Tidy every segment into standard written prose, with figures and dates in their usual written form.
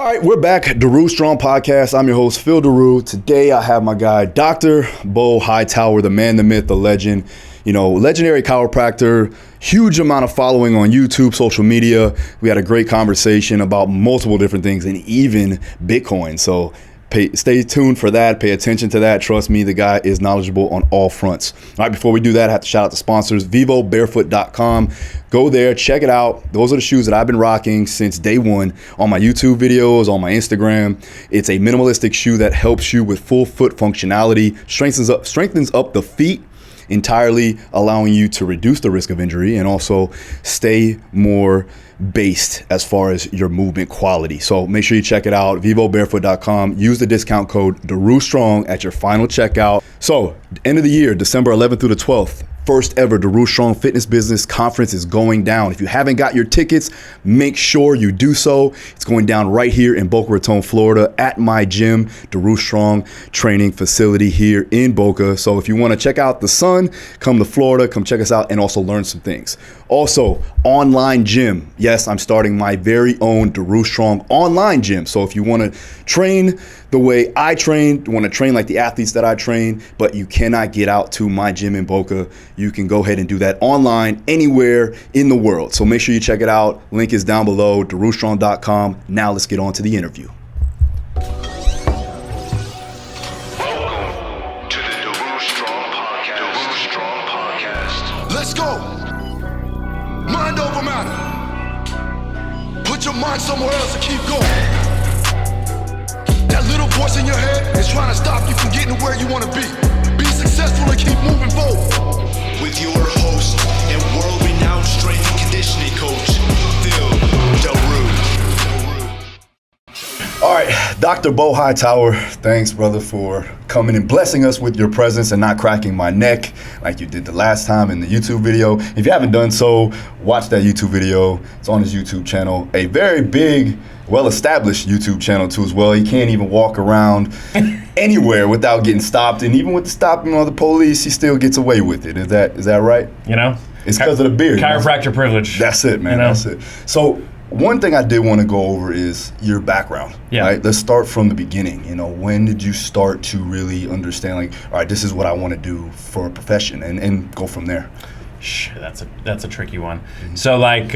All right, we're back. Daru Strong Podcast. I'm your host, Phil Daru. Today I have my guy, Dr. Beau Hightower, the man, the myth, the legend. You know, legendary chiropractor, huge amount of following on YouTube, social media. We had a great conversation about multiple different things and even Bitcoin. So stay tuned for that. Pay attention to that. Trust me, the guy is knowledgeable on all fronts. All right, before we do that, I have to shout out the sponsors, vivobarefoot.com. Go there, check it out. Those are the shoes that I've been rocking since day one on my YouTube videos, on my Instagram. It's a minimalistic shoe that helps you with full foot functionality, strengthens up the feet entirely, allowing you to reduce the risk of injury and also stay more based as far as your movement quality. So make sure you check it out, vivobarefoot.com. Use the discount code DaruStrong at your final checkout. So end of the year, December 11th through the 12th, first ever Daru Strong Fitness Business Conference is going down. If you haven't got your tickets, make sure you do so. It's going down right here in Boca Raton, Florida at my gym, Daru Strong Training Facility here in Boca. So if you want to check out the sun, come to Florida, come check us out and also learn some things. Also, online gym. Yes, I'm starting my very own Daru Strong online gym. So if you want to train the way I train, you want to train like the athletes that I train, but you cannot get out to my gym in Boca, you can go ahead and do that online anywhere in the world. So make sure you check it out. Link is down below, darustrong.com. Now let's get on to the interview. Let's go. Mind over matter. Put your mind somewhere else and keep going. That little voice in your head is trying to stop you from getting to where you want to be. Be successful and keep moving forward. With your host and world-renowned strength and conditioning coach, Phil Daru. All right, Dr. Beau Hightower, thanks, brother, for coming and blessing us with your presence and not cracking my neck like you did the last time in the YouTube video. If you haven't done so, watch that YouTube video. It's on his YouTube channel, a very big, well-established YouTube channel too as well. He can't even walk around anywhere without getting stopped, and even with the stopping of the police, he still gets away with it. Is that right? You know? It's because of the beard. Chiropractor privilege. That's it, man. You know? That's it. So one thing I did want to go over is your background. Yeah. Right? Let's start from the beginning. You know, when did you start to really understand, like, all right, this is what I want to do for a profession, and go from there? That's a tricky one. Mm-hmm. So like,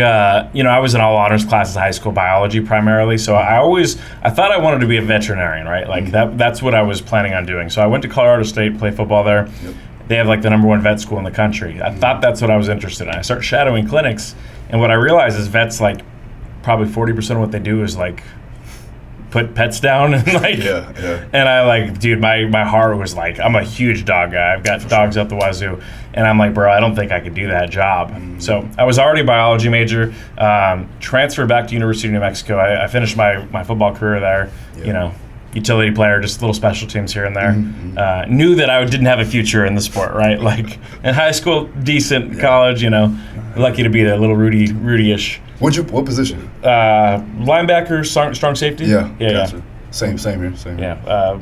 you know, I was in all honors classes, high school biology primarily. So I thought I wanted to be a veterinarian, right? Like that's what I was planning on doing. So I went to Colorado State, played football there. Yep. They have like the #1 vet school in the country. I thought that's what I was interested in. I started shadowing clinics, and what I realized is vets, like, probably 40% of what they do is like put pets down and like and I like, dude, my heart was like, I'm a huge dog guy. I've got dogs out the wazoo, and I'm like, bro, I don't think I could do that job. So I was already a biology major, transferred back to University of New Mexico. I finished my football career there, you know, utility player, just little special teams here and there. Knew that I didn't have a future in the sport, right? Like in high school, decent, college, you know, lucky to be there, little Rudy-ish. What position? Linebacker, strong safety. Yeah. Gotcha. Same here. Yeah.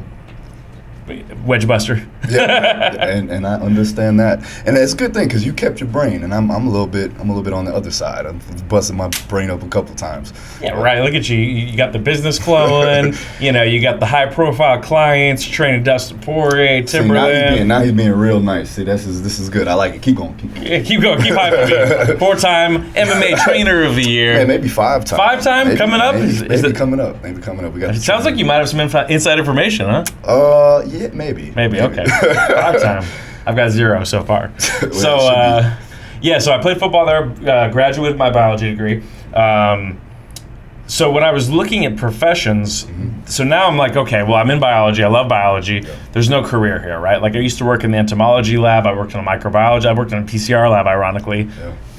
Wedge buster. Yeah, and I understand that, and it's a good thing because you kept your brain, and I'm a little bit on the other side. I've busted my brain up a couple times. Yeah, right. Look at you. You got the business flowing. You know, you got the high profile clients. Training Dustin Poirier, Timberland. Now he's being real nice. See, this is good. I like it. Keep going. Yeah, keep going. Keep hyping me. 4-time MMA Trainer of the Year. Yeah, maybe 5-time. 5-time coming up. Maybe coming up. We got. It sounds like you might have some inside information, huh? Yeah, maybe. Okay. 5-time. I've got 0 so far. So, so I played football there, graduated my biology degree. So when I was looking at professions, so now I'm like, okay, well, I'm in biology. I love biology. Yeah. There's no career here, right? Like I used to work in the entomology lab. I worked in a microbiology. I worked in a PCR lab, ironically,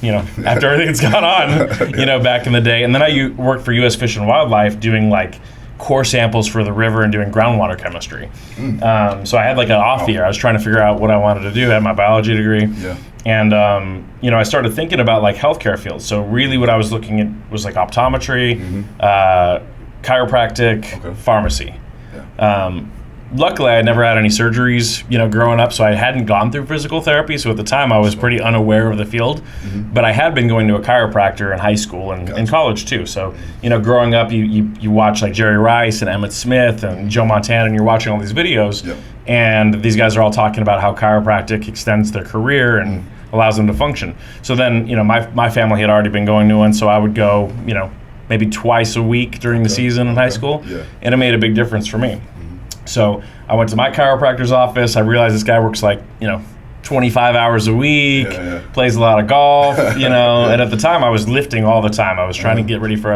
you know, after everything that's gone on, you know, back in the day. And then I worked for U.S. Fish and Wildlife doing like core samples for the river and doing groundwater chemistry. So I had like an off year. I was trying to figure out what I wanted to do. I had my biology degree. Yeah. And, you know, I started thinking about like healthcare fields. So really what I was looking at was like optometry, chiropractic, pharmacy. Yeah. luckily, I never had any surgeries, growing up, so I hadn't gone through physical therapy. So at the time, I was pretty unaware of the field. But I had been going to a chiropractor in high school and in college too. So, growing up, you watch like Jerry Rice and Emmett Smith and Joe Montana, and you're watching all these videos, and these guys are all talking about how chiropractic extends their career and allows them to function. So then, my family had already been going to one, so I would go, maybe twice a week during the season in high school, and it made a big difference for me. So I went to my chiropractor's office. I realized this guy works 25 hours a week, plays a lot of golf, and at the time I was lifting all the time. I was trying to get ready for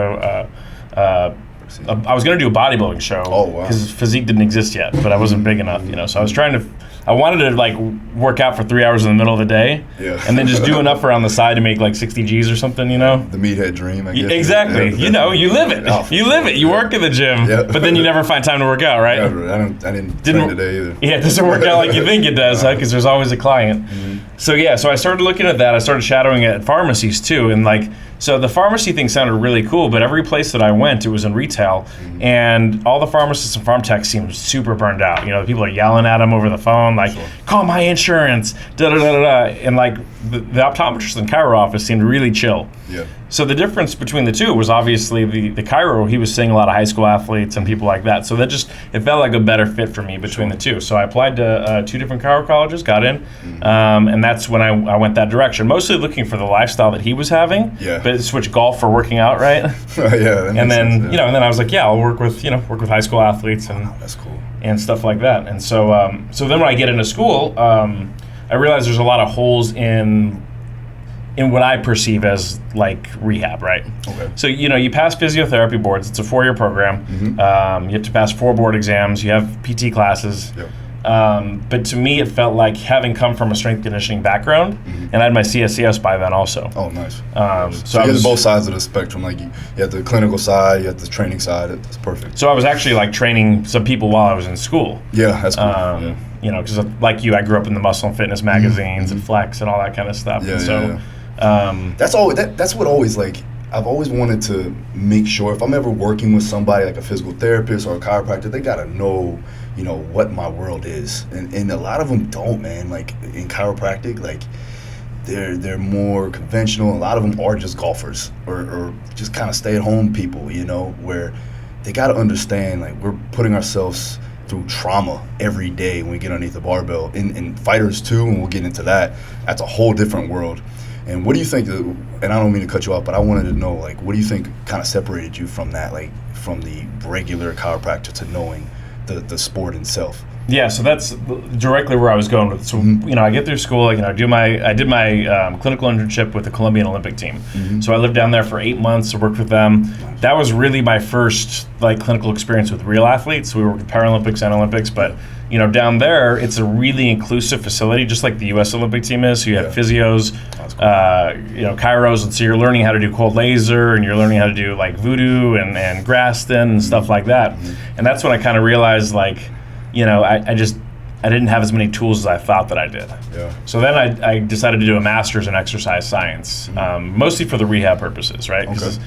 I was going to do a bodybuilding show because physique didn't exist yet, but I wasn't big enough, so I wanted to work out for 3 hours in the middle of the day, and then just do enough around the side to make 60 G's or something, The meathead dream, I guess. Exactly. You live it. Oh, you live it. You work in the gym, but then you never find time to work out, right? Never. I didn't train today either. Yeah, it doesn't work out like you think it does, because there's always a client. So I started looking at that. I started shadowing at pharmacies too, and so the pharmacy thing sounded really cool, but every place that I went, it was in retail, and all the pharmacists and pharm techs seemed super burned out. The people are yelling at them over the phone, call my insurance, da-da-da-da-da. And the optometrist in Chiro office seemed really chill. Yeah. So the difference between the two was obviously the Chiro, he was seeing a lot of high school athletes and people like that. So it felt like a better fit for me between the two. So I applied to 2 different Chiro colleges, got in, and that's when I went that direction. Mostly looking for the lifestyle that he was having, but switch golf for working out, right? And then, and then I was like, I'll work with high school athletes and that's cool. And stuff like that. And so then when I get into school, I realize there's a lot of holes in what I perceive as rehab, right? Okay. So you pass physiotherapy boards. It's a 4-year program. You have to pass 4 board exams. You have PT classes. But to me, it felt like having come from a strength conditioning background, and I had my CSCS by then also. Oh, nice. So you had both sides of the spectrum. You had the clinical side, you had the training side. That's perfect. So I was actually training some people while I was in school. Yeah, that's cool. Because like you, I grew up in the muscle and fitness magazines and Flex and all that kind of stuff. That's what always I've always wanted to make sure if I'm ever working with somebody like a physical therapist or a chiropractor, they gotta know, what my world is, and a lot of them don't, man. In chiropractic, they're more conventional. A lot of them are just golfers or just kind of stay-at-home people, where they gotta understand we're putting ourselves through trauma every day when we get underneath the barbell, and fighters too, and we'll get into that. That's a whole different world. And what do you think, and I don't mean to cut you off, but I wanted to know, what do you think kind of separated you from that, from the regular chiropractor to knowing the sport itself? Yeah, so that's directly where I was going with. So, I get through school, I did my clinical internship with the Colombian Olympic team. So I lived down there for 8 months, I worked with them. That was really my first, clinical experience with real athletes. We worked with Paralympics and Olympics, but, down there, it's a really inclusive facility, just like the U.S. Olympic team is. So you have physios, chiros, and so you're learning how to do cold laser, and you're learning how to do, voodoo and Graston and stuff like that. And that's when I kind of realized, I didn't have as many tools as I thought that I did. Yeah. So then I decided to do a master's in exercise science, mostly for the rehab purposes, right? Because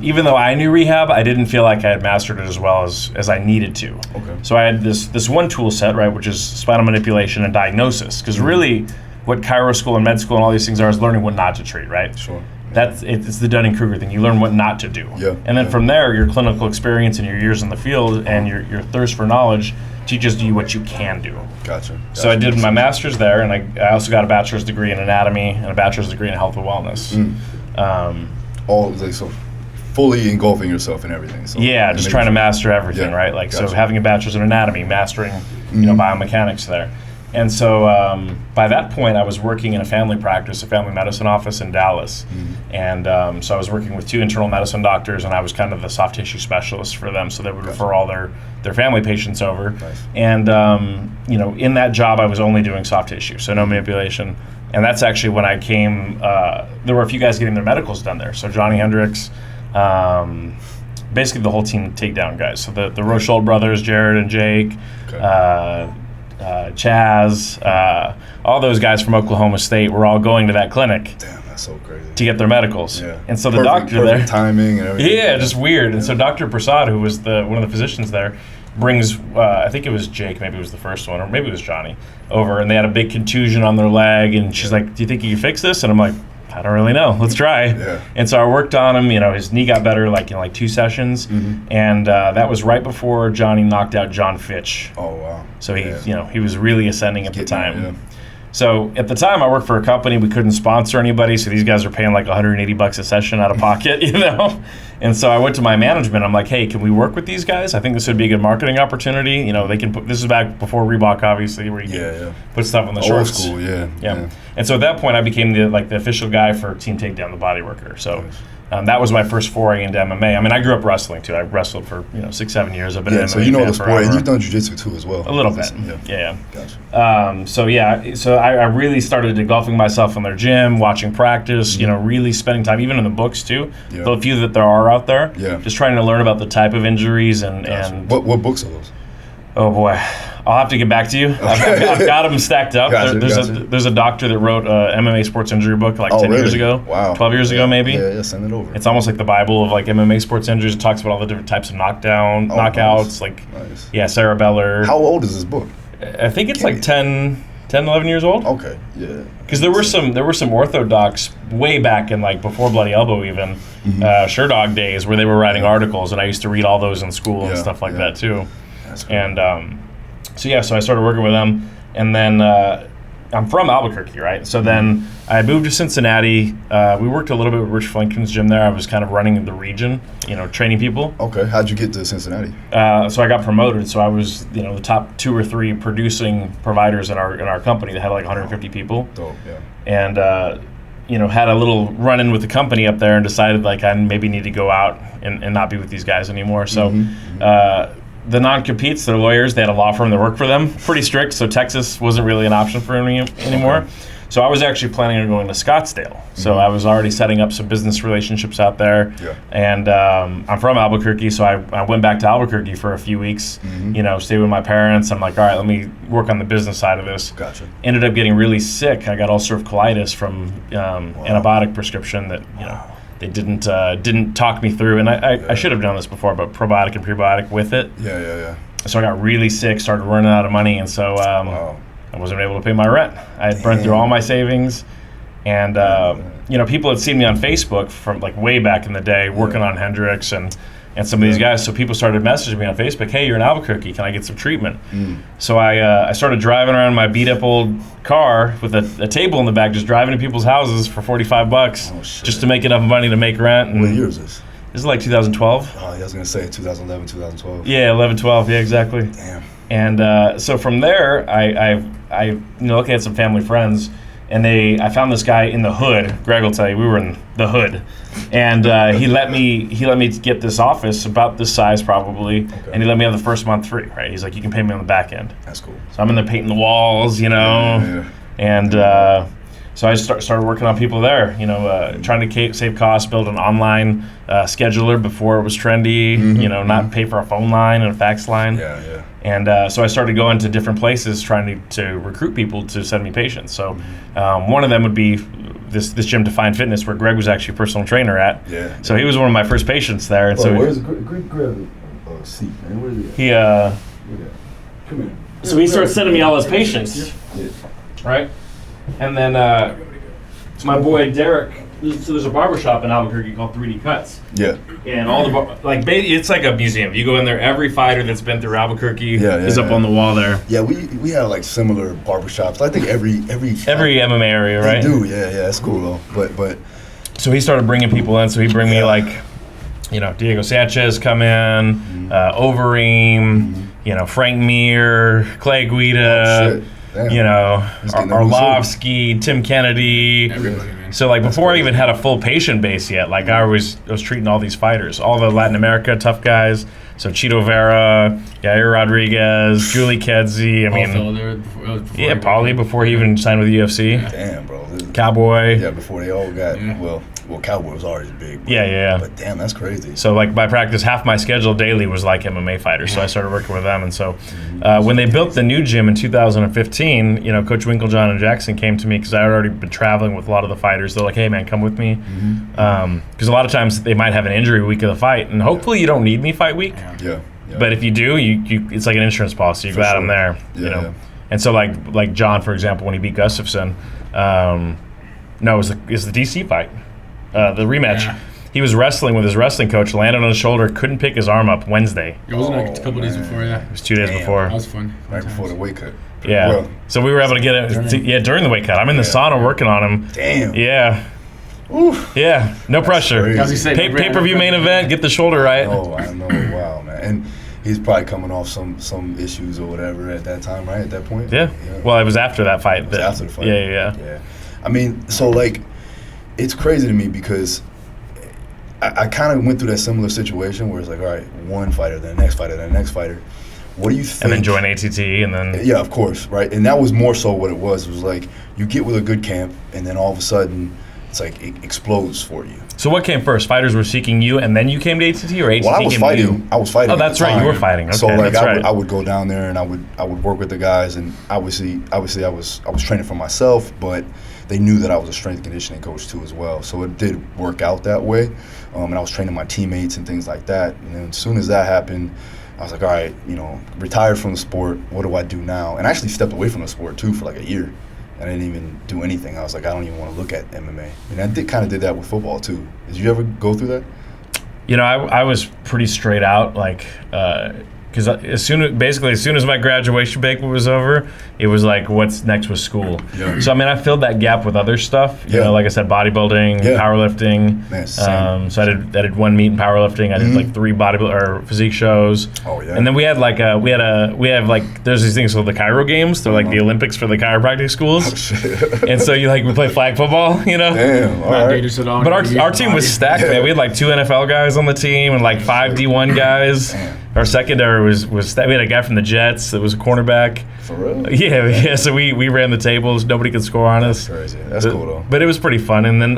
even though I knew rehab, I didn't feel like I had mastered it as well as I needed to. Okay. So I had this one tool set, right, which is spinal manipulation and diagnosis. Because really, what chiro school and med school and all these things are is learning what not to treat, right? Sure. It's the Dunning-Kruger thing. You learn what not to do. Yeah. And then from there, your clinical experience and your years in the field and your thirst for knowledge teaches you what you can do. Gotcha. So I did my master's there, and I also got a bachelor's degree in anatomy and a bachelor's degree in health and wellness. So fully engulfing yourself in everything. So yeah, just trying to master everything, right? Gotcha. So having a bachelor's in anatomy, mastering biomechanics there. And so by that point, I was working in a family practice, a family medicine office in Dallas. And so I was working with 2 internal medicine doctors, and I was kind of the soft tissue specialist for them. So they would refer all their family patients over. Nice. And, in that job, I was only doing soft tissue, so no manipulation. And that's actually when I came, there were a few guys getting their medicals done there. So Johnny Hendricks, basically the whole team takedown guys. So the Rochelle brothers, Jared and Jake, Chaz, all those guys from Oklahoma State were all going to that clinic. Damn, that's so crazy. To get their medicals. Yeah. And so the doctor there, timing and everything. Yeah, just weird. And so Dr. Prasad, who was one of the physicians there, brings, I think it was Jake, maybe it was the first one, or maybe it was Johnny, over, and they had a big contusion on their leg, and she's like, do you think you can fix this? And I'm like, I don't really know. Let's try. Yeah. And so I worked on him. His knee got better in 2 sessions, and that was right before Johnny knocked out John Fitch. Oh wow! So he was really ascending at the time. Yeah. So at the time, I worked for a company. We couldn't sponsor anybody, so these guys are paying like $180 a session out of pocket, And so I went to my management. I'm like, hey, can we work with these guys? I think this would be a good marketing opportunity. They can put. This is back before Reebok, obviously, where you can put stuff on the shorts. Old school, yeah. And so at that point, I became the official guy for Team Takedown, the Body Worker. So. That was my first foray into MMA. I mean, I grew up wrestling too. I wrestled for 6-7 years. I've been an MMA so you know fan the sport, forever. and you've done jiu-jitsu too as well. A little bit. Yeah. Gotcha. So I really started engulfing myself in their gym, watching practice. Really spending time, even in the books too. Yeah. The few that there are out there. Yeah. Just trying to learn about the type of injuries and. What books are those? Oh boy, I'll have to get back to you. I've got them stacked up. There's a doctor that wrote an MMA sports injury book 10 years ago. Wow. 12 years ago maybe. Yeah, send it over. It's almost like the Bible of MMA sports injuries. It talks about all the different types of knockouts. Nice. Sarah Beller. How old is this book? I think it's 10, 11 years old. Okay, yeah. Because there were some orthodox way back in before Bloody Elbow even, Sherdog days where they were writing articles, and I used to read all those in school and stuff like that too. That's cool. And so I started working with them, and then I'm from Albuquerque, right? So then I moved to Cincinnati. We worked a little bit with Rich Flinken's gym there. I was kind of running the region, training people. Okay, how'd you get to Cincinnati? So I got promoted. So I was, the top 2 or 3 producing providers in our company that had 150 people. Dope, yeah. And had a little run-in with the company up there and decided I maybe need to go out and not be with these guys anymore. So the non-competes, their lawyers, they had a law firm that worked for them, pretty strict, so Texas wasn't really an option for me anymore. Okay. So I was actually planning on going to Scottsdale. So I was already setting up some business relationships out there. Yeah. And I'm from Albuquerque, so I went back to Albuquerque for a few weeks, stayed with my parents. I'm like, all right, let me work on the business side of this. Gotcha. Ended up getting really sick. I got ulcerative colitis from antibiotic prescription that, they didn't talk me through, and I should have done this before, but probiotic and prebiotic with it. Yeah. So I got really sick, started running out of money, and so I wasn't able to pay my rent. I had burned through all my savings, and people had seen me on Facebook from way back in the day, working on Hendrix and some of these guys. So people started messaging me on Facebook, hey, you're in Albuquerque, can I get some treatment? So I started driving around my beat up old car with a table in the back, just driving to people's houses for $45 just to make enough money to make rent. And what year is this? This is 2012. Oh, I was going to say 2011, 2012. Yeah, 11, 12, yeah, exactly. Damn. And so from there, I looking at some family friends, and I found this guy in the hood. Greg will tell you, we were in the hood, and he let me get this office about this size probably, and he let me have the first month free. Right? He's like, you can pay me on the back end. That's cool. So I'm in there painting the walls, and so I started working on people there. Trying to save costs, build an online scheduler before it was trendy. Not pay for a phone line and a fax line. Yeah. And so I started going to different places trying to recruit people to send me patients. So one of them would be this gym, Define Fitness, where Greg was actually a personal trainer at. Yeah. So he was one of my first patients there. And where's Greg seat, man? Where's he? He come here. So he started sending me all his patients. Yeah. Right? And then my boy Derek, so there's a barbershop in Albuquerque called 3D Cuts. Yeah. And all the it's like a museum. You go in there, every fighter that's been through Albuquerque is up on the wall there. Yeah, we have similar barbershops. I think every MMA area, right? They do, yeah, that's cool though. But so he started bringing people in. So he'd bring me Diego Sanchez come in, Overeem, Frank Mir, Clay Guida. Arlovski, Tim Kennedy. Everybody, man. So before I even had a full patient base yet, I was treating all these fighters, all the Latin America tough guys. So Chito Vera, Yair Rodriguez, Julie Kedzie. Paulie before he even signed with the UFC. Damn, bro. Cowboy. Yeah, before they all got well, Cowboy was already big. But, Yeah. But damn, that's crazy. So by practice, half my schedule daily was MMA fighters. So I started working with them. And so when they built the new gym in 2015, Coach Winklejohn and Jackson came to me because I had already been traveling with a lot of the fighters. They're like, hey, man, come with me. Because a lot of times they might have an injury week of the fight. And hopefully you don't need me fight week. Yeah. But if you do, you it's like an insurance policy. You're glad I'm there. You know. And so like John, for example, when he beat Gustafsson, it was the DC fight, the rematch. Yeah. He was wrestling with his wrestling coach, landed on his shoulder, couldn't pick his arm up Wednesday. It wasn't like a couple days before, It was 2 days before. That was fun. Right before the weight cut. Yeah. Well. So we were able to get it. During the weight cut. I'm in the sauna working on him. Damn. Yeah. Oof. Yeah. No pressure. Pay-per-view main event. Get the shoulder right. I know. Wow, man. And he's probably coming off some issues or whatever at that time, right? At that point. Yeah. Well, it was after that fight. It was after the fight. Yeah. I mean, so like, it's crazy to me because I kind of went through that similar situation where it's like, all right, one fighter, then the next fighter, then the next fighter. What do you think? And then join ATT, and then... Yeah, of course, right? And that was more so what it was. It was like, you get with a good camp, and then all of a sudden, it's like it explodes for you. So what came first? Fighters were seeking you, and then you came to ATT, or ATT I was came fighting. to you? I was fighting. Oh, that's right. You were fighting. Okay, so like, that's I would go down there, and I would work with the guys, and obviously I was training for myself, but they knew that I was a strength conditioning coach too as well. So it did work out that way. And I was training my teammates and things like that. And then as soon as that happened, I was like, all right, retired from the sport. What do I do now? And I actually stepped away from the sport too for like a year. I didn't even do anything. I was like, I don't even want to look at MMA. And I kind of did that with football too. Did you ever go through that? I was pretty straight out, like, because as soon as my graduation banquet was over, it was like, what's next was school. Yeah. So I mean, I filled that gap with other stuff. You know, like I said, bodybuilding, powerlifting. Man, so I did one meet in powerlifting. I did like 3 physique shows. Oh yeah. And then we have there's these things called the Chiro Games. They're like the Olympics for the chiropractic schools. Oh, shit. And so we play flag football. Damn. All right. But our team was stacked, man. We had like 2 NFL guys on the team and like 5 D1 guys. Damn. Our secondary was we had a guy from the Jets that was a cornerback. For real? Yeah. So we ran the tables. Nobody could score on us. That's crazy. That's cool though. But it was pretty fun. And then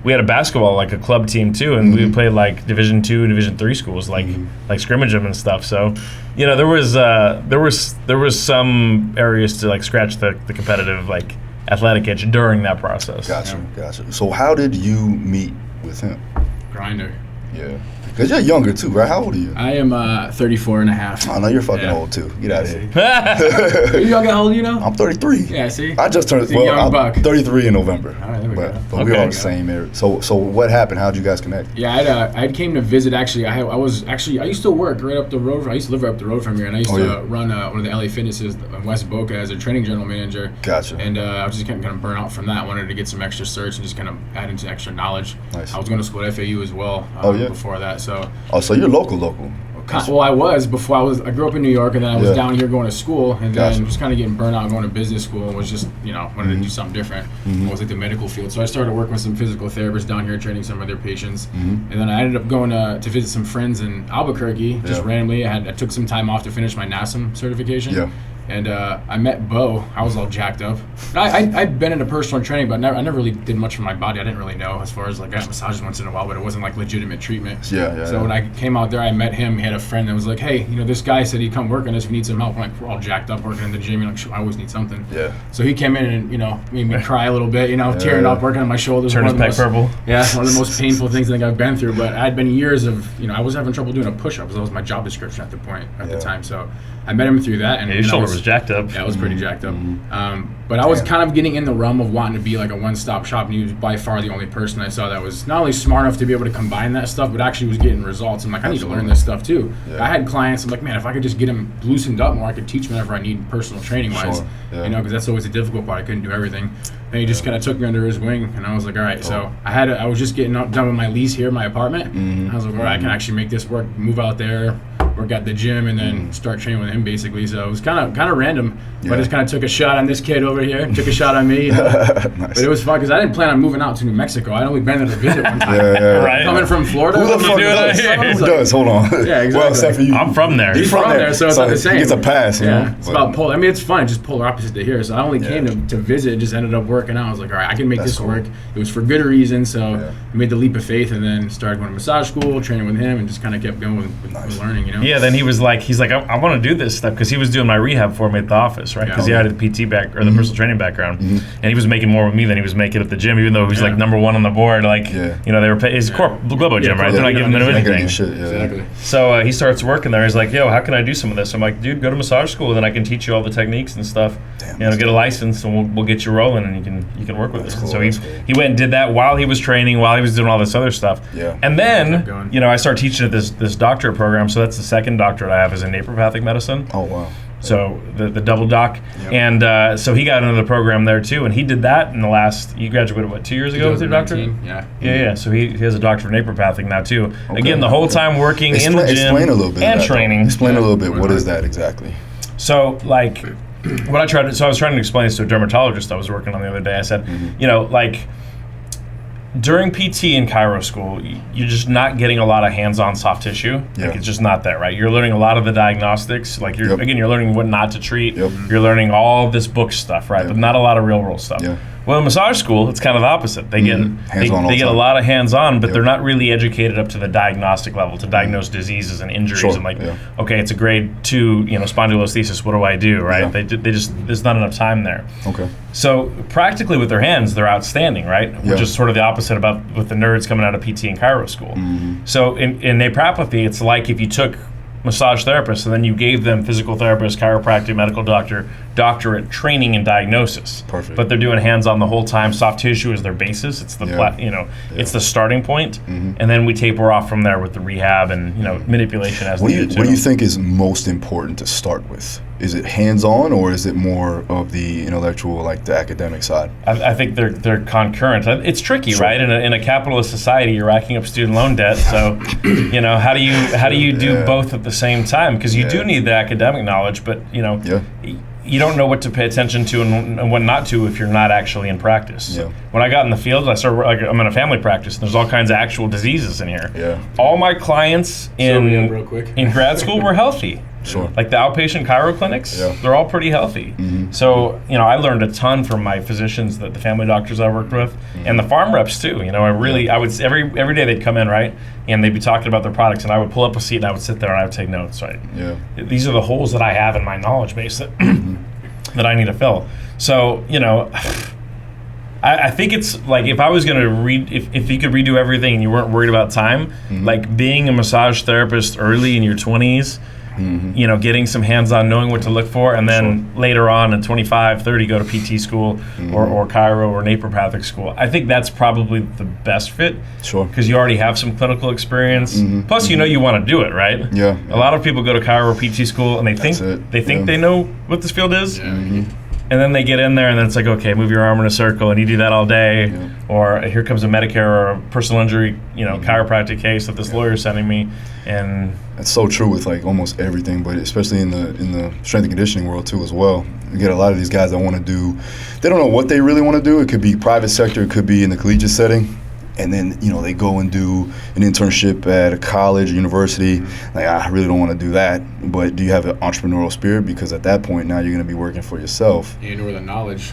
we had a basketball, like a club team too, and we played like Division II, Division III schools, like scrimmage them and stuff. So, there was some areas to like scratch the competitive like athletic itch during that process. Gotcha. So how did you meet with him? Grinder. Yeah. Because you're younger too, right? How old are you? I am 34 and a half. Oh, no, you're fucking old too. Get out of here. You how old are you now? I'm 33. Yeah, see? I just turned, I'm 33 in November. All right, there we go. But we're all the same area. So what happened? How'd you guys connect? Yeah, I came to visit actually. I used to work right up the road. I used to live right up the road from here, and I used to run one of the LA Fitnesses in West Boca as a training general manager. Gotcha. And I was just kind of burnt out from that. I wanted to get some extra certs and just kind of add into extra knowledge. Nice. I was going to school at FAU as well before that. So you're local. Well, I was before. I grew up in New York, and then I was down here going to school, and then just kind of getting burnt out going to business school, and was just wanted to do something different. It was like the medical field, so I started working with some physical therapists down here, training some of their patients, and then I ended up going to visit some friends in Albuquerque. Just randomly, I took some time off to finish my NASM certification. Yeah. And I met Beau. I was all jacked up. I'd been into personal training, but I never really did much for my body. I didn't really know as far as like I got massages once in a while, but it wasn't like legitimate treatment. So when I came out there, I met him. He had a friend that was like, hey, this guy said he'd come work on us if you need some help. I'm like, we're all jacked up working in the gym. I always need something. Yeah. So he came in and, made me cry a little bit, tearing up, working on my shoulders. Turned his pec purple. Yeah, one of the most painful things I think I've been through. But I had been years of, I was having trouble doing a push-up because that was my job description at the time. So I met him through that. And your shoulder was jacked up. Yeah, it was pretty jacked up. But I was kind of getting in the realm of wanting to be like a one-stop shop, and he was by far the only person I saw that was not only smart enough to be able to combine that stuff, but actually was getting results. I'm like, I need to learn this stuff too. I had clients, I'm like, man, if I could just get them loosened up more, I could teach whenever I need personal training-wise. Because that's always the difficult part. I couldn't do everything. And he just kind of took me under his wing, and I was like, all right. So I was just getting done with my lease here, my apartment. And I was like, all right, I can actually make this work, move out there, work at the gym, and then start training with him basically. So it was kind of random, but I just kind of took a shot on this kid over here, took a shot on me. Nice. But it was fun because I didn't plan on moving out to New Mexico. I'd only been there to visit one time. Right. Coming from Florida. Who the fuck does? Who does? Hold on. Yeah, exactly. Well, except for you. I'm from there. He's from there, so it's not the same. He gets a pass, It's about polar. I mean, it's fun, just polar opposite to here. So I only came to visit, just ended up working out. I was like, all right, I can make this work. It was for good reason, so I made the leap of faith and then started going to massage school, training with him, and just kind of kept going with learning, yeah, then he's like, I want to do this stuff because he was doing my rehab for me at the office, right? Because he had the PT back or the personal training background, and he was making more with me than he was making at the gym, even though he was like number one on the board. Like, you know, they were his Globo gym, right? They're not giving him anything. Exactly. So he starts working there. He's like, yo, how can I do some of this? I'm like, dude, go to massage school, then I can teach you all the techniques and stuff. You know, get a license, and we'll get you rolling, and you can work with us. Cool, so he went and did that while he was training, while he was doing all this other stuff. Yeah. And then, you know, I started teaching at this doctorate program. So that's the second doctorate I have is in naturopathic medicine. Oh, wow. So the double doc. And so he got into the program there too. And he did that in the last, you graduated, what, 2 years ago with your doctorate? Yeah. So he has a doctorate of naturopathic now too. Okay. Again, the whole time working in the gym explain a little bit and training. Explain a little bit. What is that exactly? So like, what I was trying to explain this to a dermatologist I was working on the other day. I said, you know, like, during PT in chiro school, you're just not getting a lot of hands-on soft tissue. Like, it's just not there, right? You're learning a lot of the diagnostics. Like, you're learning what not to treat. You're learning all this book stuff, right? But not a lot of real-world stuff. Well, in massage school, it's kind of the opposite. They get they get a lot of hands-on, but they're not really educated up to the diagnostic level to diagnose diseases and injuries. And like, okay, it's a grade 2, you know, spondylolisthesis. What do I do, right? They just there's not enough time there. Okay. So practically with their hands, they're outstanding, right? Which is sort of the opposite about with the nerds coming out of PT and chiro school. So in naturopathy, it's like if you took massage therapists and then you gave them physical therapist, chiropractic, medical doctorate training and diagnosis. Perfect. But they're doing hands-on the whole time. Soft tissue is their basis. It's the it's the starting point. And then we taper off from there with the rehab and manipulation as needed. What do you think is most important to start with? Is it hands-on or is it more of the intellectual, like the academic side? I think they're concurrent. It's tricky, right? In a capitalist society, you're racking up student loan debt. So, how do you do both at the same time? Because you do need the academic knowledge, but you don't know what to pay attention to and what not to if you're not actually in practice. So when I got in the field, I'm in a family practice, and there's all kinds of actual diseases in here. All my clients in grad school were healthy. Like the outpatient chiro clinics, they're all pretty healthy. So, I learned a ton from my physicians, the family doctors I worked with, and the farm reps too. I would every day they'd come in, right, and they'd be talking about their products, and I would pull up a seat and I would sit there and I would take notes, right. These are the holes that I have in my knowledge base that that I need to fill. So, I think it's like if I was going to if you could redo everything and you weren't worried about time, like being a massage therapist early in your 20s, getting some hands-on, knowing what to look for, and then later on at 25, 30, go to PT school or chiro or naturopathic school. I think that's probably the best fit. Because you already have some clinical experience. Plus, you want to do it, right? A lot of people go to chiro or PT school and they think they know what this field is. And then they get in there and then it's like, okay, move your arm in a circle and you do that all day. Or here comes a Medicare or a personal injury, chiropractic case that this lawyer's sending me. And that's so true with like almost everything, but especially in the strength and conditioning world too as well. You get a lot of these guys that want to do, they don't know what they really want to do. It could be private sector, it could be in the collegiate setting. And then, they go and do an internship at a college, university. Like, I really don't want to do that. But do you have an entrepreneurial spirit? Because at that point, now you're going to be working for yourself. And or the knowledge.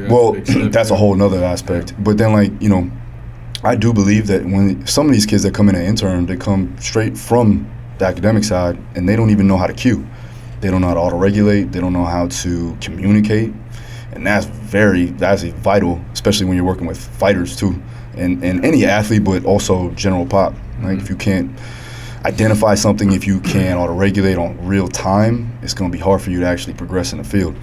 Well, that's a whole nother aspect. But then, I do believe that when some of these kids that come in an intern, they come straight from the academic side, and they don't even know how to cue. They don't know how to auto-regulate. They don't know how to communicate. And that's vital, especially when you're working with fighters, too. And any athlete, but also general pop. Like if you can't identify something, if you can't auto-regulate on real time, it's going to be hard for you to actually progress in the field.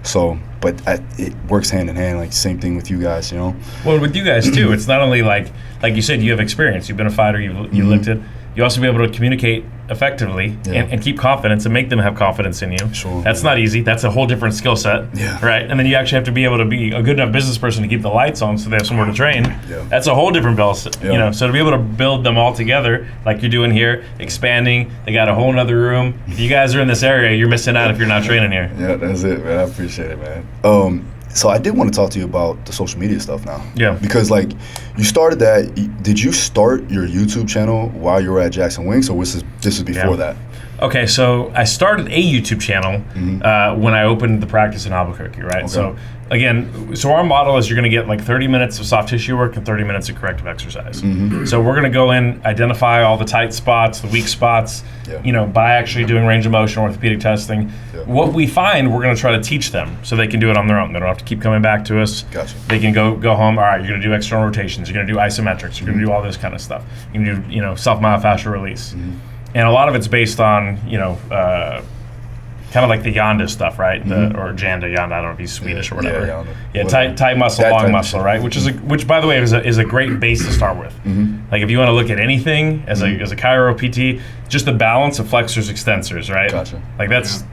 So, but it works hand in hand, like same thing with you guys, Well, with you guys too, it's not only like you said, you have experience. You've been a fighter, you lived it. You also be able to communicate effectively and keep confidence and make them have confidence in you. That's not easy. That's a whole different skill set, right? And then you actually have to be able to be a good enough business person to keep the lights on so they have somewhere to train. That's a whole different bill, So to be able to build them all together like you're doing here, expanding, they got a whole nother room. If you guys are in this area, you're missing out if you're not training here. Yeah, that's it, man. I appreciate it, man. So I did want to talk to you about the social media stuff now. Because you started that. Did you start your YouTube channel while you were at Jackson Wings, or this is before that? Okay, so I started a YouTube channel when I opened the practice in Albuquerque, right? Okay. So again, our model is you're going to get like 30 minutes of soft tissue work and 30 minutes of corrective exercise. So we're going to go in, identify all the tight spots, the weak spots, by actually doing range of motion, orthopedic testing. What we find, we're going to try to teach them so they can do it on their own. They don't have to keep coming back to us. Gotcha. They can go home. All right, you're going to do external rotations. You're going to do isometrics. You're going to do all this kind of stuff. You can do, self-myofascial release. And a lot of it's based on, kind of like the Yanda stuff, right? Or Janda, Yanda, I don't know if he's Swedish or whatever. Tight muscle, long muscle, right? Which by the way is a great base to start with. Like if you want to look at anything as a chiro PT, just the balance of flexors, extensors, right? Gotcha. Like that's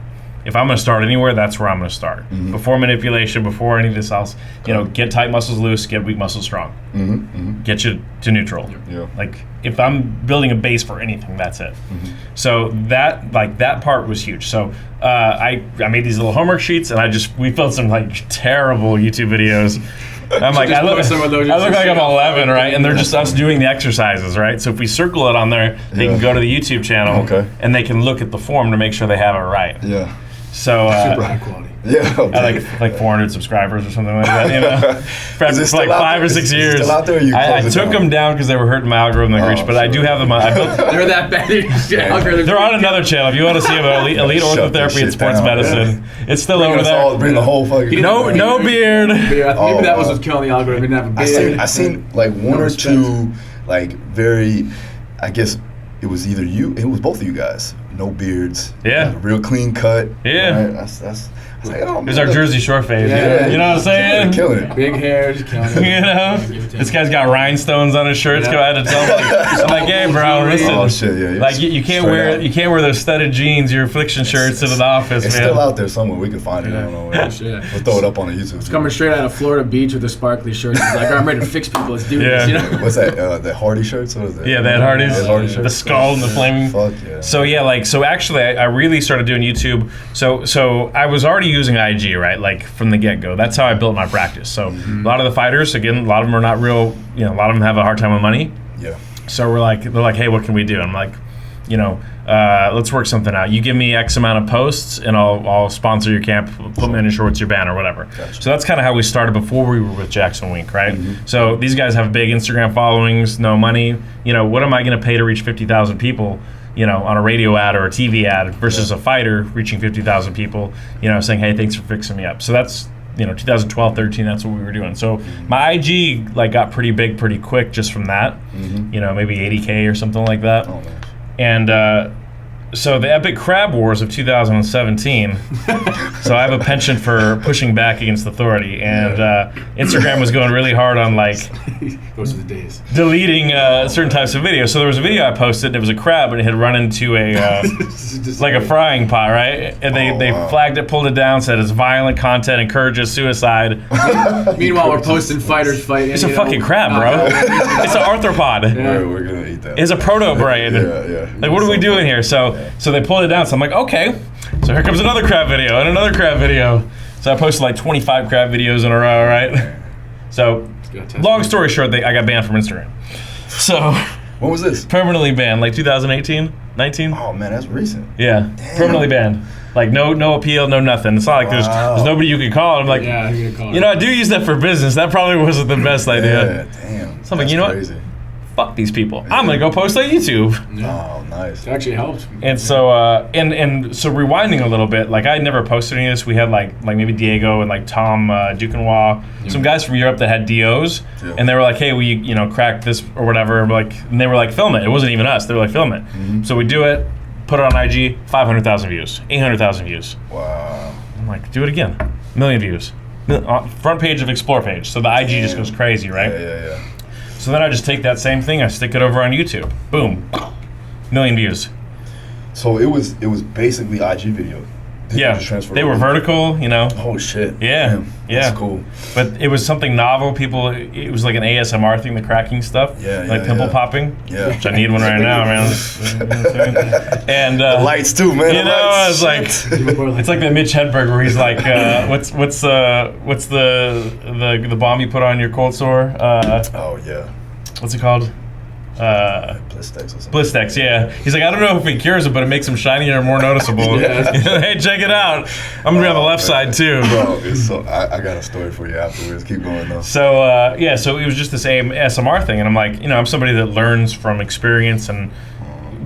if I'm going to start anywhere, that's where I'm going to start. Before manipulation, before any of this else, get tight muscles loose, get weak muscles strong. Get you to neutral. Like if I'm building a base for anything, that's it. So that part was huge. So I made these little homework sheets, and we filled some like terrible YouTube videos. I'm like, I look like I'm 11, right? And they're just us doing the exercises, right? So if we circle it on there, they can go to the YouTube channel, and they can look at the form to make sure they have it right. Yeah. So super high quality. Yeah. I like 400 subscribers or something like that. For like 5 or 6 years. Still out there, or you I took them down because they were hurting my algorithm like reach, but I do have them. They're that bad. They're on another channel. If you want to see them, elite orthotherapy and sports medicine, it's still over there. Bring the whole fucking. No beard. Maybe that was what's killing the algorithm. He didn't have a beard. I seen like one or two, like very, I guess it was either you. It was both of you guys. No beards. Yeah. Real clean cut. Yeah. Right? That's like, oh, man, it's our Jersey Shore phase. Yeah. You know what I'm saying? Killing it. Big hair, just killing it. This guy's got rhinestones on his shirts. I had to tell him, I'm like, hey, bro, listen. Oh shit, yeah. Like you can't wear those studded jeans, your affliction shirts in an office, it's man. still out there somewhere. We can find it. I don't know where. We'll throw it up on the YouTube. It's coming straight out of Florida Beach with the sparkly shirts. It's like, I'm ready to fix people. Let's do this. What's that? The Hardy shirts? What is that? Yeah, the Ed Hardy's. The skull and the flaming. Fuck yeah. So actually, I really started doing YouTube. So I was already using IG, right? Like from the get-go. That's how I built my practice. So a lot of the fighters, again, a lot of them are not real, a lot of them have a hard time with money. Yeah. So they're like, hey, what can we do? I'm like, let's work something out. You give me X amount of posts and I'll sponsor your camp, put me in your shorts, your banner, whatever. Gotcha. So that's kind of how we started before we were with Jackson Wink, right? So these guys have big Instagram followings, no money. What am I going to pay to reach 50,000 people? On a radio ad or a TV ad versus a fighter reaching 50,000 people, saying, hey, thanks for fixing me up. So that's, 2012, 13, that's what we were doing. So my IG got pretty big pretty quick just from that, maybe 80K or something like that. Oh, man. And so the Epic Crab Wars of 2017, so I have a penchant for pushing back against authority, and Instagram was going really hard on those are the days. Deleting certain types of videos. So there was a video I posted, it was a crab, and it had run into a like a frying pot, right? And they flagged it, pulled it down, said it's violent content, encourages suicide. Meanwhile, we're posting fighters fighting. It's a fucking crab, bro. It's an arthropod. Yeah. We're gonna eat that. It's a proto-brain. Like, what are we doing here? So they pulled it down. So I'm like, okay. So here comes another crab video and another crab video. So I posted like 25 crab videos in a row, right? So long story short, I got banned from Instagram. So when was this? Permanently banned, like 2018, 19. Oh man, that's recent. Yeah, damn. Permanently banned. Like no appeal, no nothing. It's not like there's nobody you can call. I'm like, I do use that for business. That probably wasn't the best idea. Yeah, damn. So I'm like, crazy. What? Fuck these people. I'm gonna go post on YouTube. Yeah. Oh, nice. It actually helped. And so and so rewinding a little bit, like I had never posted any of this. We had like maybe Diego and like Tom Duquesnoy, some guys from Europe that had DOs, and they were like, hey, we crack this or whatever. And they were like, film it. It wasn't even us. They were like, film it. So we do it, put it on IG, 500,000 views, 800,000 views. Wow. I'm like, do it again, 1 million views. Front page of Explore page. So the IG just goes crazy, right? Yeah. So then I just take that same thing, I stick it over on YouTube. Boom, 1 million views. So it was basically IG video. They were vertical, Oh shit. Yeah, damn. That's cool. But it was something novel. It was like an ASMR thing, the cracking stuff. Like pimple popping. Yeah. Which I need one right now, man. And the lights too, man. I was like, it's like that Mitch Hedberg where he's like, what's the balm you put on your cold sore? Oh yeah. What's it called? Blistex or something. Blistex, yeah. He's like, I don't know if it cures it, but it makes them shinier and more noticeable. Hey, check it out. I'm gonna be on the left side too. Bro, so I got a story for you afterwards. Keep going though. So so it was just the same SMR thing, and I'm like, I'm somebody that learns from experience, and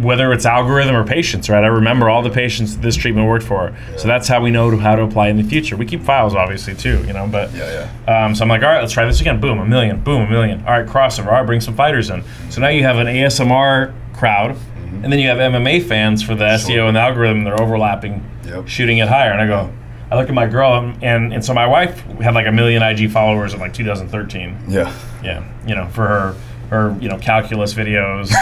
whether it's algorithm or patients, right? I remember all the patients that this treatment worked for, so that's how we know how to apply in the future. We keep files, obviously, too, but so I'm like, all right, let's try this again. Boom, $1 million. Boom, $1 million. All right, crossover. All right, bring some fighters in. So now you have an ASMR crowd, and then you have MMA fans for the SEO and the algorithm. They're overlapping, shooting it higher. And I look at my girl, and so my wife had like 1 million IG followers in like 2013. Yeah, for her calculus videos.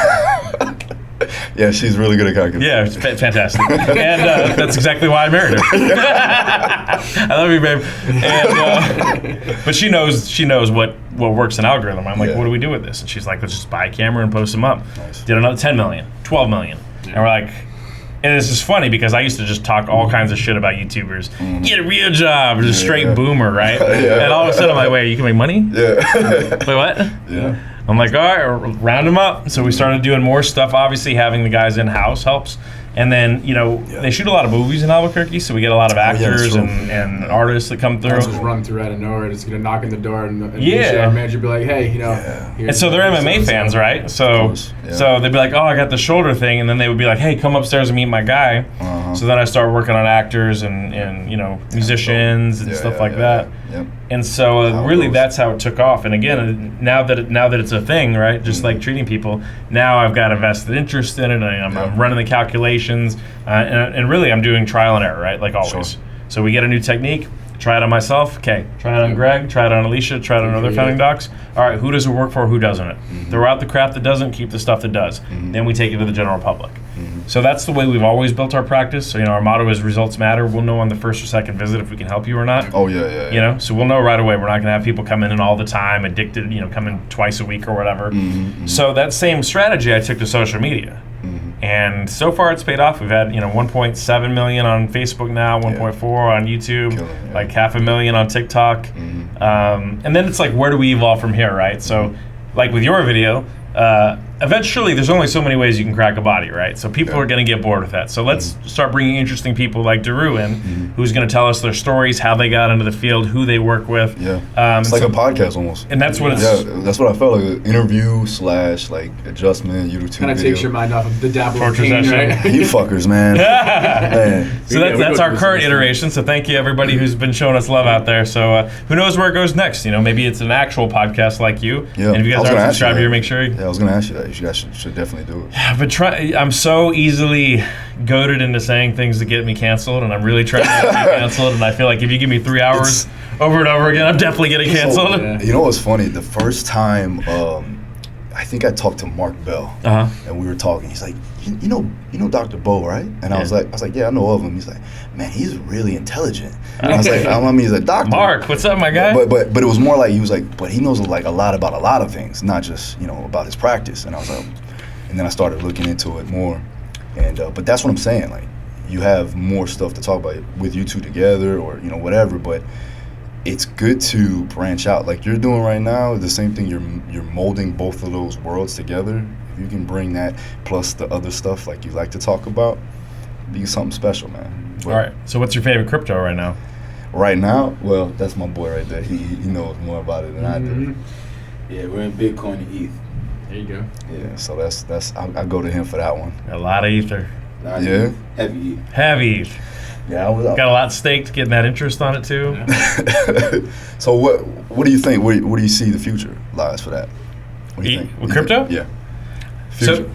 Yeah, she's really good at calculus. Yeah, it's fantastic. And that's exactly why I married her. I love you, babe. And, but she knows what works in algorithm. I'm like, what do we do with this? And she's like, let's just buy a camera and post them up. Nice. Did another 10 million, 12 million. And we're like, and it's just funny because I used to just talk all kinds of shit about YouTubers. Get a real job, just straight boomer, right? And all of a sudden I'm like, wait, you can make money? Yeah. Wait, what? Yeah. I'm like, all right, round them up. So we started doing more stuff. Obviously, having the guys in-house helps. And then, they shoot a lot of movies in Albuquerque, so we get a lot of actors and artists that come through. Just run through out of nowhere, just gonna knock on the door, and our manager be like, hey, And so they're MMA fans, right? So they'd be like, oh, I got the shoulder thing, and then they would be like, hey, come upstairs and meet my guy. So then I started working on actors and musicians and stuff like that. Yep. And so really that's how it took off. And again, now that it's a thing, right? Just like treating people, now I've got a vested interest in it. I'm running the calculations, and really I'm doing trial and error, right? Like always. Sure. So we get a new technique, try it on myself. Okay, try it on Greg, try it on Alicia, try it on other founding docs. All right, who does it work for? Who doesn't it? Throw out the crap that doesn't, keep the stuff that does. Then we take it to the general public. So that's the way we've always built our practice. So our motto is results matter. We'll know on the first or second visit if we can help you or not. Oh yeah. So we'll know right away. We're not going to have people come in all the time, addicted. Come in twice a week or whatever. So that same strategy I took to social media. And so far it's paid off. We've had 1.7 million on Facebook now, 1.4 on YouTube, like 500,000 on TikTok. And then it's like, where do we evolve from here, right? So like with your video, eventually there's only so many ways you can crack a body, right? So people are going to get bored with that. So let's start bringing interesting people like Daru in, who's going to tell us their stories, how they got into the field, who they work with. It's like a podcast almost. And that's what it's... Yeah, that's what I felt, like an interview / like adjustment, YouTube kind of takes your mind off of the dabble of pain, right? You fuckers, man. So that's our current iteration. So thank you everybody who's been showing us love out there. So who knows where it goes next? Maybe it's an actual podcast like you. Yeah. And if you guys aren't subscribed here, make sure I was going to ask you that. You guys should definitely do it. Yeah, but I'm so easily goaded into saying things that get me canceled, and I'm really trying not to get canceled, and I feel like if you give me 3 hours over and over again, I'm definitely getting canceled. You know what's funny? The first time, I think I talked to Mark Bell, and we were talking. He's like, you know Dr. Beau, right? And I was like, yeah, I know of him. He's like, man, he's really intelligent. And I was like, he's a doctor. Mark, what's up, my guy? But it was more like he was like, but he knows like a lot about a lot of things, not just about his practice. And I was like, and then I started looking into it more, and but that's what I'm saying. Like, you have more stuff to talk about with you two together, or whatever. But it's good to branch out, like you're doing right now. The same thing. You're molding both of those worlds together. If you can bring that plus the other stuff like you like to talk about, be something special, man. But, all right. So what's your favorite crypto right now? Right now, well, that's my boy right there. He knows more about it than I do. Yeah, we're in Bitcoin and ETH. There you go. Yeah, so that's I go to him for that one. A lot of ether. Yeah. Heavy ETH. Heavy ETH. Yeah, I was got a lot staked, getting that interest on it too. Yeah. So what do you think? Where do you see the future lies for that? What do you think? With crypto? Yeah.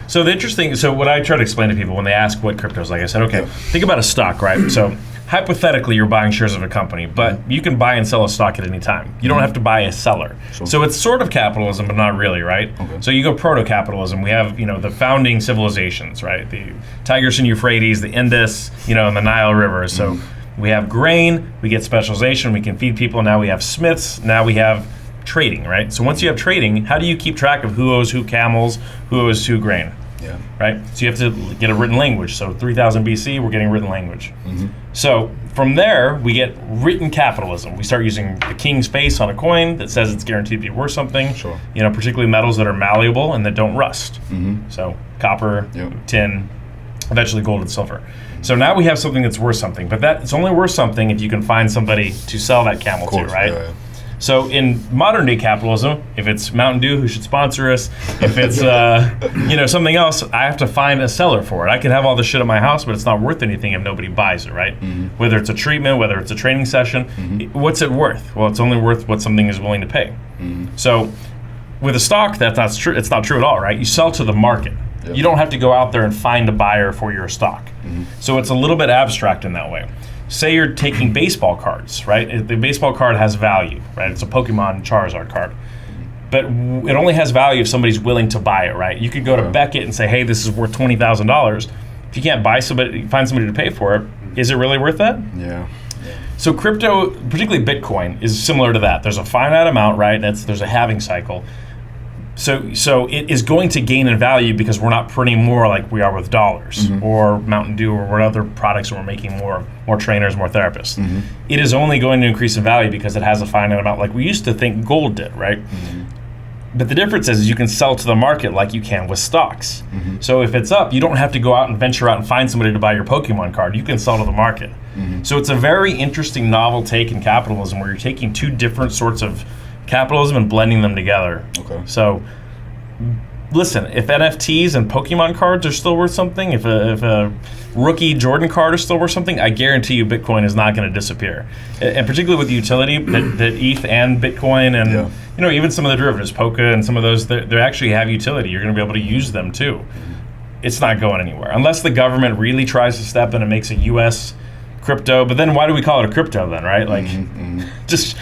So the interesting. So what I try to explain to people when they ask what crypto is, like I said, okay, think about a stock, right? So hypothetically, you're buying shares of a company, but you can buy and sell a stock at any time. You don't have to buy a seller. Sure. So it's sort of capitalism, but not really, right? Okay. So you go proto-capitalism. We have, the founding civilizations, right? The Tigris and Euphrates, the Indus, and the Nile River. So we have grain, we get specialization, we can feed people. Now we have smiths, now we have trading, right? So once you have trading, how do you keep track of who owes who camels, who owes who grain? Yeah. Right? So you have to get a written language. So 3000 BC, we're getting written language. Mm-hmm. So from there, we get written capitalism. We start using the king's face on a coin that says it's guaranteed to be worth something. Sure. You know, particularly metals that are malleable and that don't rust. Mm-hmm. So copper, Yep. tin, eventually gold and silver. So now we have something that's worth something, but it's only worth something if you can find somebody to sell that camel to, right? Yeah. So in modern day capitalism, if it's Mountain Dew who should sponsor us, if it's something else, I have to find a seller for it. I can have all this shit at my house, but it's not worth anything if nobody buys it, right? Mm-hmm. Whether it's a treatment, whether it's a training session, what's it worth? Well, it's only worth what something is willing to pay. Mm-hmm. So with a stock, that's not true. It's not true at all, right? You sell to the market. Yep. You don't have to go out there and find a buyer for your stock. Mm-hmm. So it's a little bit abstract in that way. Say you're taking baseball cards, right? The baseball card has value, right? It's a Pokemon Charizard card. But it only has value if somebody's willing to buy it, right? You could go to Beckett and say, hey, this is worth $20,000. If you can't find somebody to pay for it, is it really worth that? Yeah. So crypto, particularly Bitcoin, is similar to that. There's a finite amount, right? There's a halving cycle. So it is going to gain in value because we're not printing more like we are with dollars or Mountain Dew or what other products we're making more trainers, more therapists. Mm-hmm. It is only going to increase in value because it has a finite amount like we used to think gold did, right? Mm-hmm. But the difference is you can sell to the market like you can with stocks. Mm-hmm. So if it's up, you don't have to go out and venture out and find somebody to buy your Pokemon card. You can sell to the market. Mm-hmm. So it's a very interesting novel take in capitalism where you're taking two different sorts of capitalism and blending them together. Okay. So listen, if NFTs and Pokemon cards are still worth something, if a rookie Jordan card is still worth something, I guarantee you Bitcoin is not going to disappear. And particularly with the utility that ETH and Bitcoin and even some of the derivatives, Polka and some of those, they actually have utility. You're going to be able to use them too. It's not going anywhere unless the government really tries to step in and makes a U.S. crypto. But then why do we call it a crypto then, right? Like, just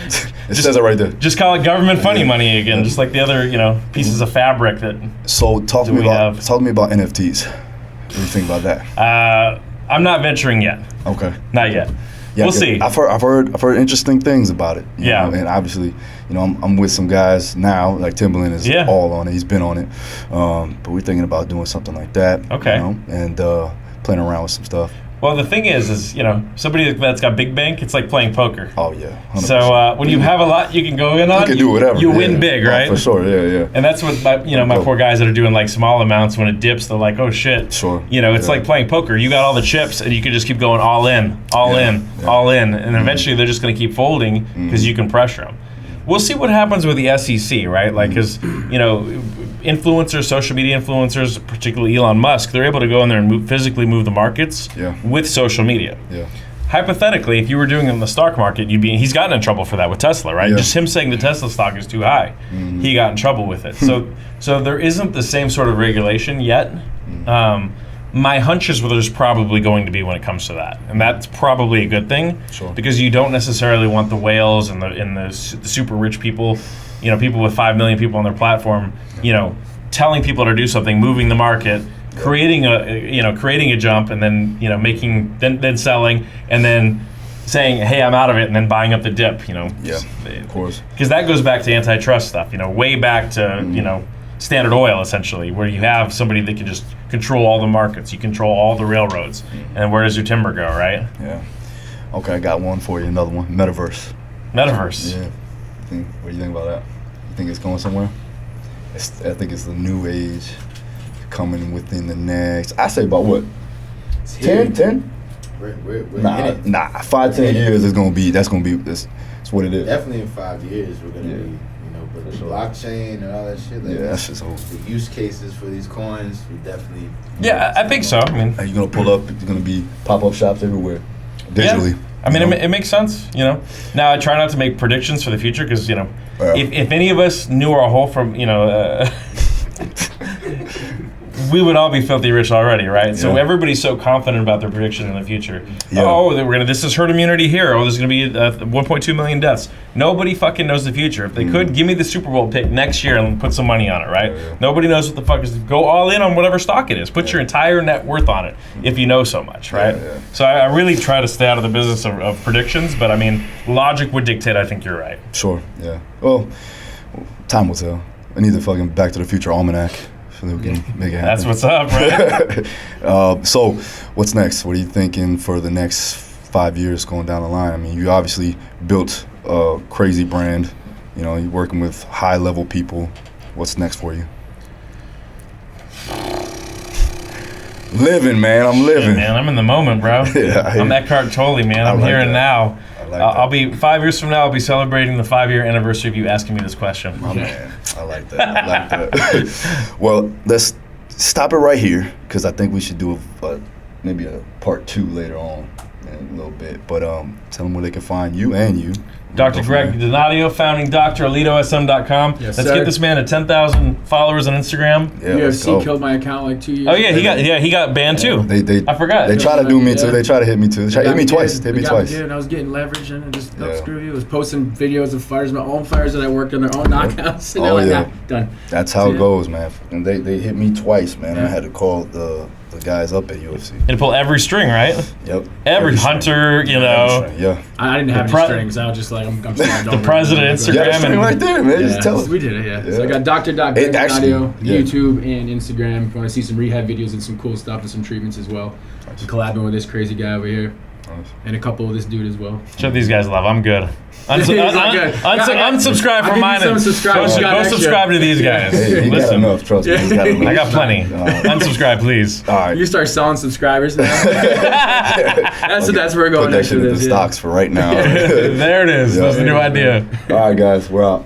says it right there. Just call it government funny money again, just like the other pieces of fabric that. So talk to me about NFTs. What do you think about that? I'm not venturing yet. Okay. Not yet. Yeah, we'll see. I've heard interesting things about it. You Yeah. know, and obviously, I'm with some guys now. Like Timberland is all on it. He's been on it. But we're thinking about doing something like that. Okay. And playing around with some stuff. Well, the thing is somebody that's got big bank, it's like playing poker. Oh yeah. 100%. So when you have a lot, you can go in on. You can do whatever. You win big, right? For sure. Yeah. And that's what my poor guys that are doing like small amounts. When it dips, they're like, oh shit. Sure. It's like playing poker. You got all the chips, and you can just keep going all in, and eventually they're just going to keep folding because you can pressure them. We'll see what happens with the SEC, right? Like, because influencers, social media influencers, particularly Elon Musk, they're able to go in there and physically move the markets with social media. Yeah. Hypothetically, if you were doing it in the stock market, he's gotten in trouble for that with Tesla, right? Yeah. Just him saying the Tesla stock is too high, he got in trouble with it. So there isn't the same sort of regulation yet. My hunch is there's probably going to be when it comes to that, and that's probably a good thing, because you don't necessarily want the whales and the super rich people, people with 5 million people on their platform, telling people to do something, moving the market, creating a jump, and then then selling, and then saying, hey, I'm out of it, and then buying up the dip. Yeah, of course. Because that goes back to antitrust stuff. Way back to Standard Oil, essentially, where you have somebody that can just control all the markets, you control all the railroads, and where does your timber go, right? Yeah. Okay, I got one for you. Another one. Metaverse. Yeah. What do you think about that? You think it's going somewhere? I think it's the new age coming within the next, I say about what? 10? We're Nah, 5-10 years is gonna be. That's what it is. definitely in 5 years we're gonna be. But the blockchain and all that shit. Like that's just old. The use cases for these coins, we definitely. Yeah, I think so. I mean, are you gonna pull up? There's gonna be pop-up shops everywhere, digitally. Yeah. I mean, it makes sense. Now I try not to make predictions for the future because if any of us knew our whole from we would all be filthy rich already, right? So everybody's so confident about their prediction in the future. Yeah. Oh, this is herd immunity here. Oh, there's going to be 1.2 million deaths. Nobody fucking knows the future. If they could, give me the Super Bowl pick next year and put some money on it, right? Yeah. Nobody knows what the fuck is. Go all in on whatever stock it is. Put your entire net worth on it if you know so much, right? Yeah. So I really try to stay out of the business of predictions, but I mean, logic would dictate. I think you're right. Sure. Yeah. Well, time will tell. I need the fucking Back to the Future almanac. Make it happen. That's what's up, right? So, what's next? What are you thinking for the next 5 years going down the line? I mean, you obviously built a crazy brand. You know, you're working with high-level people. What's next for you? Living, man. I'm living. Shit, man, I'm in the moment, bro. I'm Eckhart Tolle, man. I'm here and now. I'll be 5 years from now. I'll be celebrating the 5-year anniversary of you asking me this question. My man, I like that. Well, let's stop it right here because I think we should do maybe a part 2 later on in a little bit. But tell them where they can find you and you. Dr. Greg Donadio, founding doctor, ElitoSM.com. Yes, let's sir. get this man to 10,000 followers on Instagram. Yeah, let's UFC go. killed my account like 2 years Oh yeah, ago. he got banned too. They I forgot. They try to do me too. Yeah. They try to hit me too. They try to hit me twice. Hit me twice. And I was getting leverage and just Yeah. screw you. I was posting videos of fighters, my own fighters that I worked on their own knockouts. And Oh, they're yeah. like, nah, done. That's how So, it yeah. goes, man. And they hit me twice, man. I Yeah. had to call the guys up at UFC. And pull every string, right? Yep. Every string. hunter, you know. Every string, yeah. I didn't have any strings. I was just like, I'm sorry, The president, Instagram, Yeah, the string and right there, man. Just tell us. We did it, yeah. Yeah. So I got Dr. It actually- Donadio, yeah. YouTube and Instagram. If you want to see some rehab videos and some cool stuff and some treatments as well. I'm collabing with this crazy guy over here. Nice. And a couple of this dude as well. Show these guys love. I'm good. He's not good. Unsubscribe I'll from give mine. you some subscribers. Go subscribe to these guys. Hey, he got Listen, enough, trust me. He got enough. I got plenty. Unsubscribe, please. All right. You start selling subscribers now. that's where we're going Put that next shit to in the this. stocks for right now. There it is. Yeah. That's the new idea. All right, guys. We're out.